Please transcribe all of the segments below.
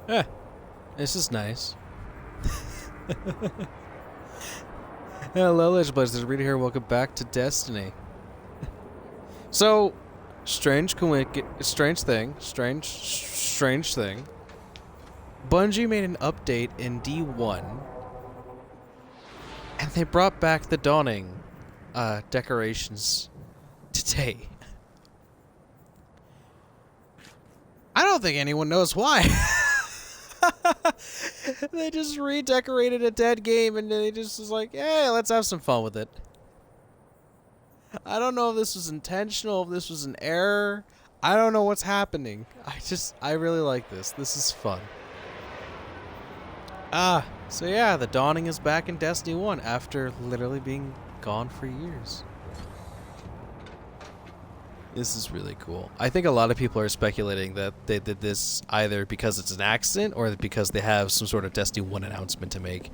Eh, this is nice. Hello, Legend Players. Rita here. Welcome back to Destiny. So, strange thing. Bungie made an update in D1, and they brought back the Dawning decorations today. I don't think anyone knows why. They just redecorated a dead game and they just was like, hey, let's have some fun with it. I don't know if this was intentional, if this was an error. I don't know what's happening. I really like this. This is fun. So yeah, the Dawning is back in Destiny 1 after literally being gone for years. This is really cool. I think a lot of people are speculating that they did this either because it's an accident or because they have some sort of Destiny 1 announcement to make.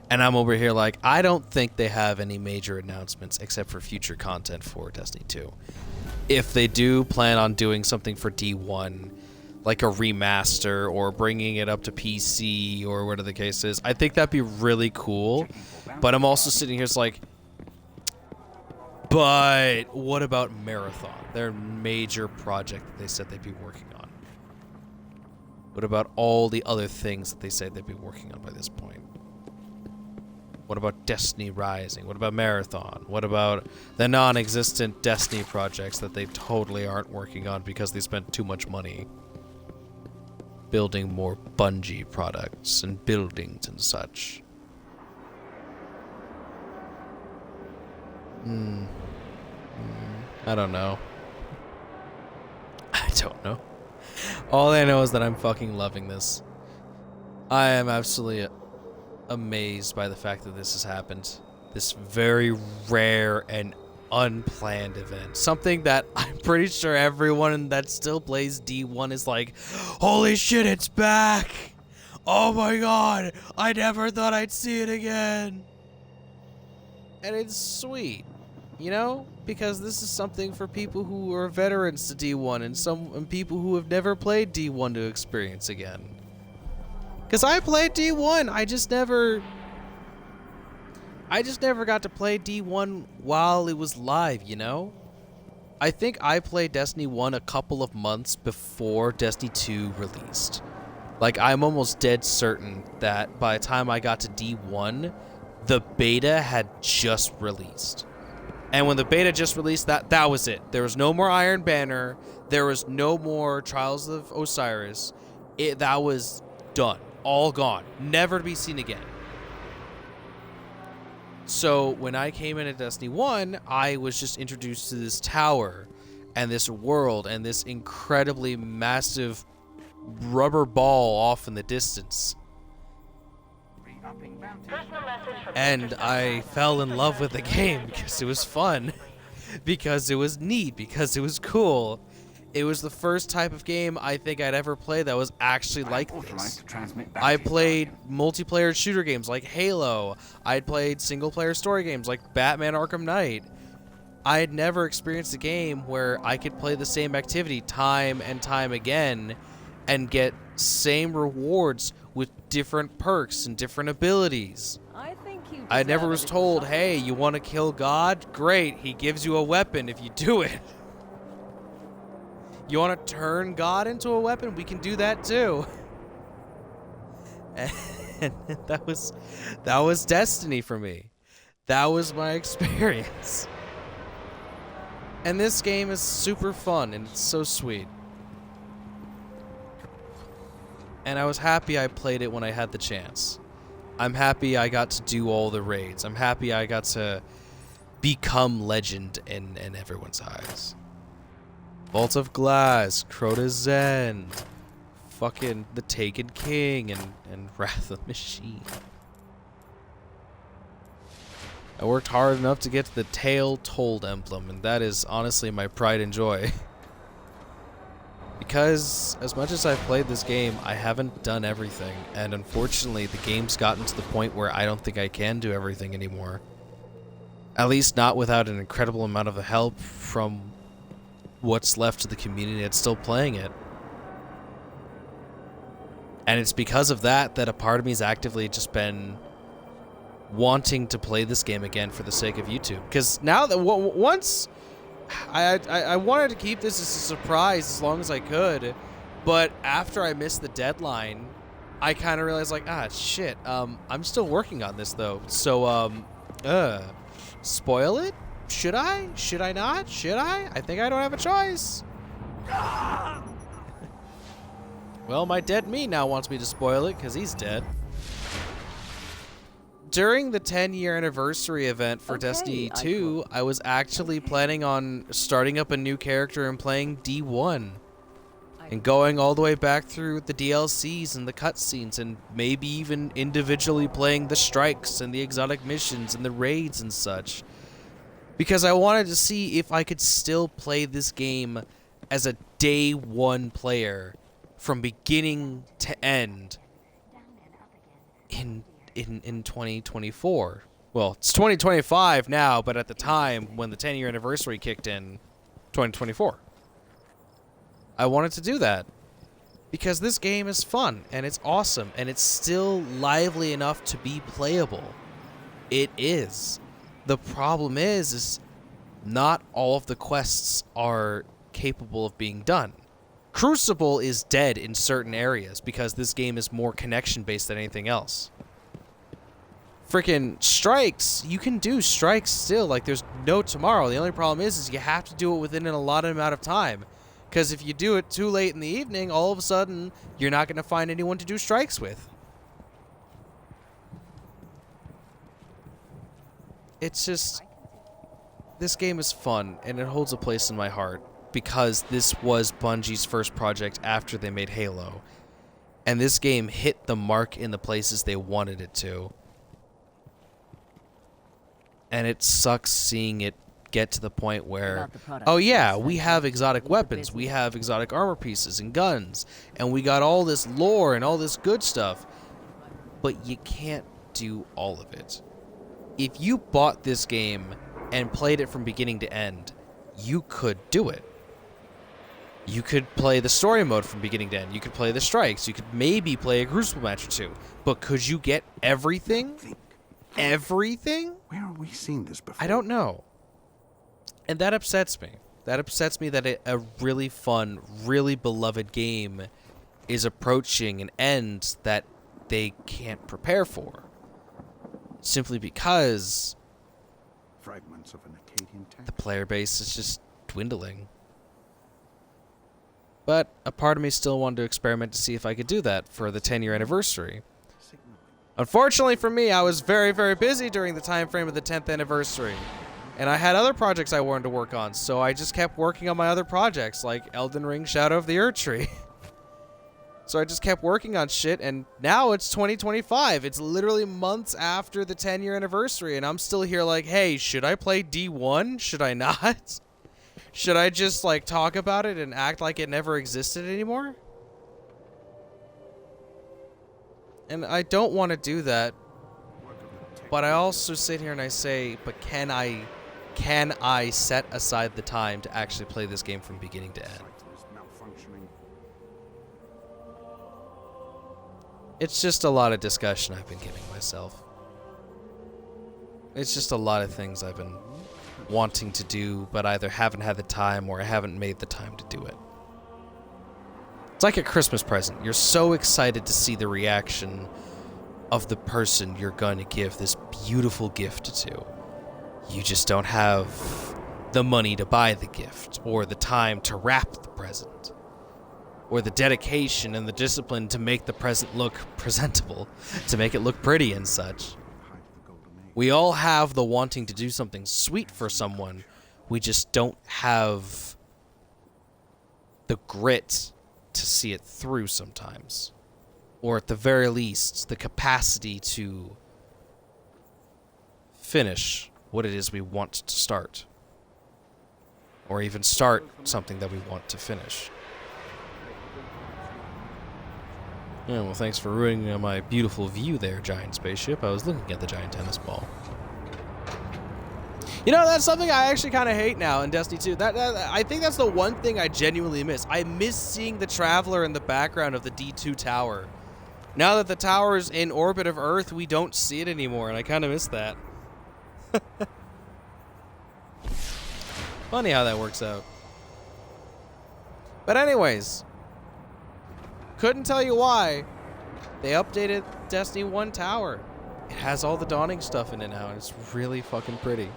And I'm over here like, I don't think they have any major announcements except for future content for Destiny 2. If they do plan on doing something for D1, like a remaster or bringing it up to PC or whatever the case is, I think that'd be really cool. But I'm also sitting here, it's like, but what about Marathon? Their major project that they said they'd be working on. What about all the other things that they said they'd be working on by this point? What about Destiny Rising? What about Marathon? What about the non-existent Destiny projects that they totally aren't working on because they spent too much money building more Bungie products and buildings and such? I don't know. I don't know. All I know is that I'm fucking loving this. I am absolutely amazed by the fact that this has happened. This very rare and unplanned event. Something that I'm pretty sure everyone that still plays D1 is like, holy shit, it's back! Oh my god! I never thought I'd see it again! And it's sweet. You know, because this is something for people who are veterans to D1 and people who have never played D1 to experience again. Because I played D1, I just never got to play D1 while it was live, you know? I think I played Destiny 1 a couple of months before Destiny 2 released. Like, I'm almost dead certain that by the time I got to D1, the beta had just released. And when the beta just released, that was it. There was no more Iron Banner. There was no more Trials of Osiris. That was done. All gone. Never to be seen again. So when I came into Destiny 1, I was just introduced to this tower and this world and this incredibly massive rubber ball off in the distance. And I fell in love with the game because it was fun, because it was neat, because it was cool. It was the first type of game I think I'd ever play that was actually like this. I played multiplayer shooter games like Halo. I'd played single-player story games like Batman Arkham Knight. I had never experienced a game where I could play the same activity time and time again and get same rewards with different perks and different abilities. I never was told, hey, you want to kill God? Great, he gives you a weapon if you do it. You want to turn God into a weapon? We can do that too. And that was Destiny for me. That was my experience. And this game is super fun and it's so sweet. And I was happy I played it when I had the chance. I'm happy I got to do all the raids. I'm happy I got to become legend in everyone's eyes. Vault of Glass, Crota's End, fucking the Taken King, and Wrath of the Machine. I worked hard enough to get to the Tail Told emblem, and that is honestly my pride and joy. Because as much as I've played this game, I haven't done everything, and unfortunately the game's gotten to the point where I don't think I can do everything anymore. At least not without an incredible amount of help from what's left of the community that's still playing it. And it's because of that that a part of me's actively just been wanting to play this game again for the sake of YouTube. Because now that once I wanted to keep this as a surprise as long as I could, but after I missed the deadline, I kind of realized like, shit, I'm still working on this though. So spoil it? Should I? Should I not? Should I? I think I don't have a choice. Well, my dead me now wants me to spoil it because he's dead. During the 10-year anniversary event for Destiny 2, I was actually planning on starting up a new character and playing D1. And going all the way back through the DLCs and the cutscenes and maybe even individually playing the strikes and the exotic missions and the raids and such. Because I wanted to see if I could still play this game as a day one player from beginning to end in 2024. Well, it's 2025 now, but at the time when the 10-year anniversary kicked in, 2024. I wanted to do that because this game is fun and it's awesome and it's still lively enough to be playable. It is. The problem is not all of the quests are capable of being done. Crucible is dead in certain areas because this game is more connection-based than anything else. Freaking strikes, you can do strikes still, like there's no tomorrow. The only problem is you have to do it within an allotted amount of time. Because if you do it too late in the evening, all of a sudden, you're not going to find anyone to do strikes with. It's just, this game is fun, and it holds a place in my heart. Because this was Bungie's first project after they made Halo. And this game hit the mark in the places they wanted it to. And it sucks seeing it get to the point where, oh yeah, we have exotic weapons, we have exotic armor pieces and guns, and we got all this lore and all this good stuff, but you can't do all of it. If you bought this game and played it from beginning to end, you could do it. You could play the story mode from beginning to end. You could play the strikes. You could maybe play a Crucible match or two. But could you get everything? Everything? Where have we seen this before? I don't know. And that upsets me. That upsets me that a really fun, really beloved game is approaching an end that they can't prepare for. Simply because fragments of an Akkadian tank. The player base is just dwindling. But a part of me still wanted to experiment to see if I could do that for the 10-year anniversary. Unfortunately for me, I was very, very busy during the time frame of the 10th anniversary. And I had other projects I wanted to work on, so I just kept working on my other projects, like Elden Ring Shadow of the Erdtree. So I just kept working on shit, and now it's 2025. It's literally months after the 10-year anniversary, and I'm still here like, hey, should I play D1? Should I not? Should I just, like, talk about it and act like it never existed anymore? And I don't want to do that. But I also sit here and I say, but can I set aside the time to actually play this game from beginning to end? It's just a lot of discussion I've been giving myself. It's just a lot of things I've been wanting to do, but either haven't had the time or I haven't made the time to do it. It's like a Christmas present. You're so excited to see the reaction of the person you're going to give this beautiful gift to. You just don't have the money to buy the gift, or the time to wrap the present, or the dedication and the discipline to make the present look presentable, to make it look pretty and such. We all have the wanting to do something sweet for someone. We just don't have the grit to see it through sometimes. Or at the very least, the capacity to finish what it is we want to start. Or even start something that we want to finish. Yeah, well, thanks for ruining my beautiful view there, giant spaceship. I was looking at the giant tennis ball. You know, that's something I actually kind of hate now in Destiny 2. I think that's the one thing I genuinely miss. I miss seeing the Traveler in the background of the D2 tower. Now that the tower's in orbit of Earth, we don't see it anymore, and I kind of miss that. Funny how that works out. But anyways, couldn't tell you why they updated Destiny 1 Tower. It has all the Dawning stuff in it now, and it's really fucking pretty.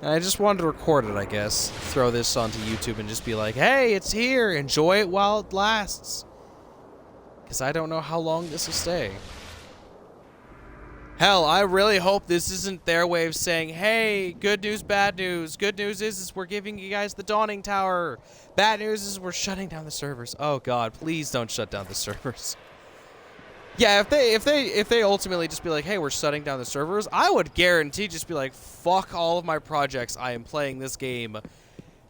And I just wanted to record it, I guess. Throw this onto YouTube and just be like, hey, it's here. Enjoy it while it lasts. Because I don't know how long this will stay. Hell, I really hope this isn't their way of saying, hey, good news, bad news. Good news is we're giving you guys the Dawning Tower. Bad news is we're shutting down the servers. Oh god, please don't shut down the servers. Yeah, if they ultimately just be like, hey, we're shutting down the servers, I would guarantee just be like, fuck all of my projects. I am playing this game.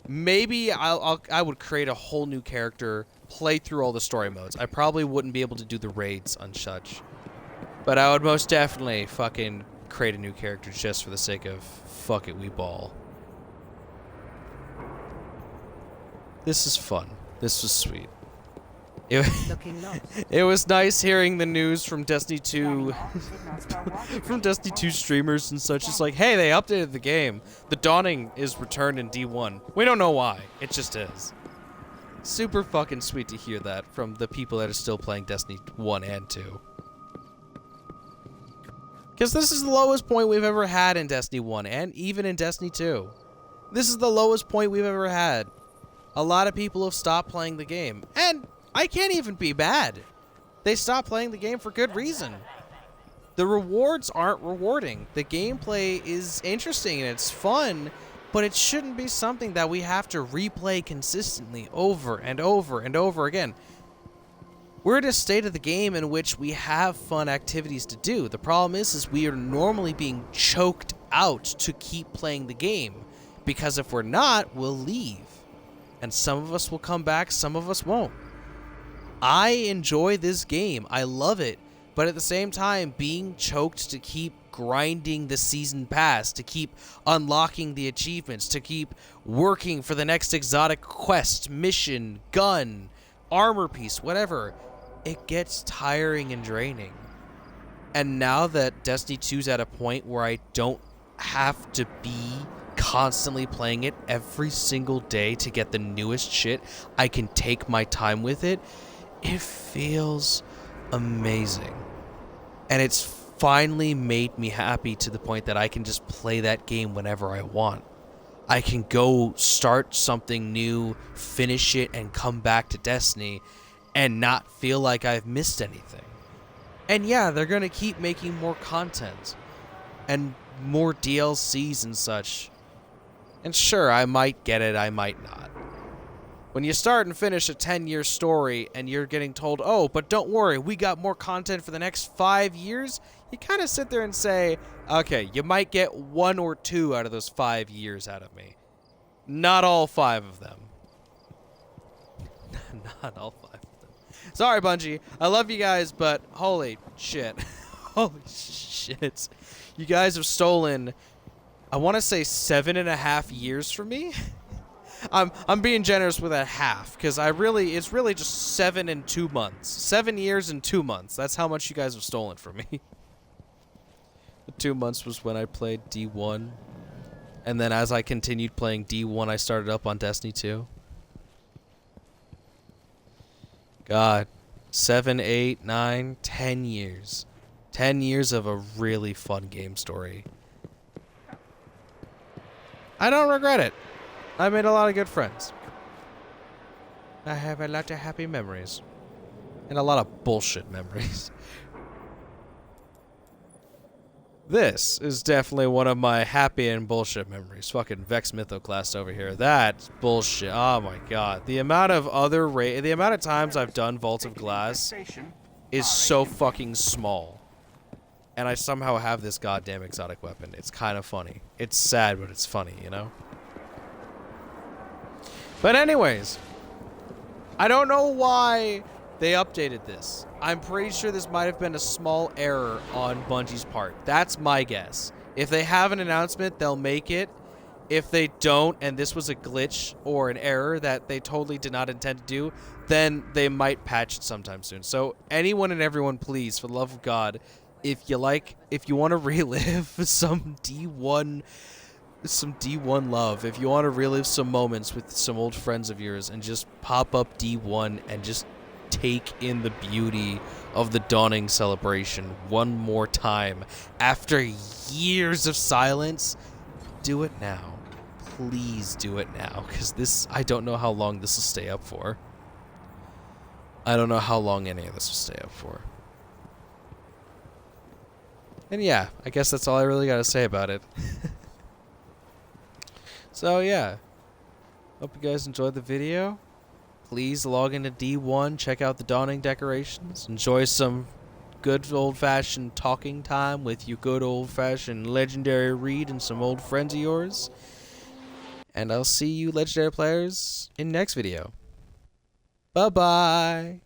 Maybe I would create a whole new character, play through all the story modes. I probably wouldn't be able to do the raids on such. But I would most definitely fucking create a new character just for the sake of fuck it, we ball. This is fun. This was sweet. It was nice hearing the news from Destiny 2 from Destiny 2 streamers and such. It's like, hey, they updated the game. The Dawning is returned in D1. We don't know why. It just is. Super fucking sweet to hear that from the people that are still playing Destiny 1 and 2. Because this is the lowest point we've ever had in Destiny 1 and even in Destiny 2. This is the lowest point we've ever had. A lot of people have stopped playing the game. And I can't even be bad. They stopped playing the game for good reason. The rewards aren't rewarding. The gameplay is interesting and it's fun, but it shouldn't be something that we have to replay consistently over and over and over again. We're at a state of the game in which we have fun activities to do. The problem is we are normally being choked out to keep playing the game. Because if we're not, we'll leave. And some of us will come back, some of us won't. I enjoy this game. I love it. But at the same time, being choked to keep grinding the season pass, to keep unlocking the achievements, to keep working for the next exotic quest, mission, gun, armor piece, whatever, it gets tiring and draining. And now that Destiny 2's at a point where I don't have to be constantly playing it every single day to get the newest shit, I can take my time with it. It feels amazing. And it's finally made me happy to the point that I can just play that game whenever I want. I can go start something new, finish it, and come back to Destiny and not feel like I've missed anything. And yeah, they're going to keep making more content and more DLCs and such. And sure, I might get it, I might not. When you start and finish a 10-year story and you're getting told, oh, but don't worry, we got more content for the next 5 years, you kind of sit there and say, okay, you might get 1 or 2 out of those 5 years out of me. Not all 5 of them. Not all 5 of them. Sorry, Bungie. I love you guys, but holy shit. Holy shit. You guys have stolen, I want to say 7.5 years from me. I'm being generous with a half, because it's really just 7 and 2 months. 7 years and 2 months. That's how much you guys have stolen from me. The 2 months was when I played D1. And then as I continued playing D1, I started up on Destiny 2. God. 7, 8, 9, 10 years. 10 years of a really fun game story. I don't regret it. I made a lot of good friends. I have a lot of happy memories. And a lot of bullshit memories. This is definitely one of my happy and bullshit memories. Fucking Vex Mythoclast over here. That's bullshit. Oh my god. The amount of the amount of times I've done Vault of Glass is so fucking small. And I somehow have this goddamn exotic weapon. It's kind of funny. It's sad, but it's funny, you know? But anyways, I don't know why they updated this. I'm pretty sure this might have been a small error on Bungie's part. That's my guess. If they have an announcement, they'll make it. If they don't, and this was a glitch or an error that they totally did not intend to do, then they might patch it sometime soon. So anyone and everyone, please, for the love of God, if you want to relive some D1 love, if you want to relive some moments with some old friends of yours and just pop up D1 and just take in the beauty of the dawning celebration one more time after years of silence, do it now. Please do it now, because I don't know how long this will stay up for. I don't know how long any of this will stay up for. And yeah, I guess that's all I really got to say about it. So yeah, hope you guys enjoyed the video. Please log into D1, check out the dawning decorations, enjoy some good old-fashioned talking time with your good old-fashioned legendary Reed and some old friends of yours. And I'll see you legendary players in next video. Bye-bye!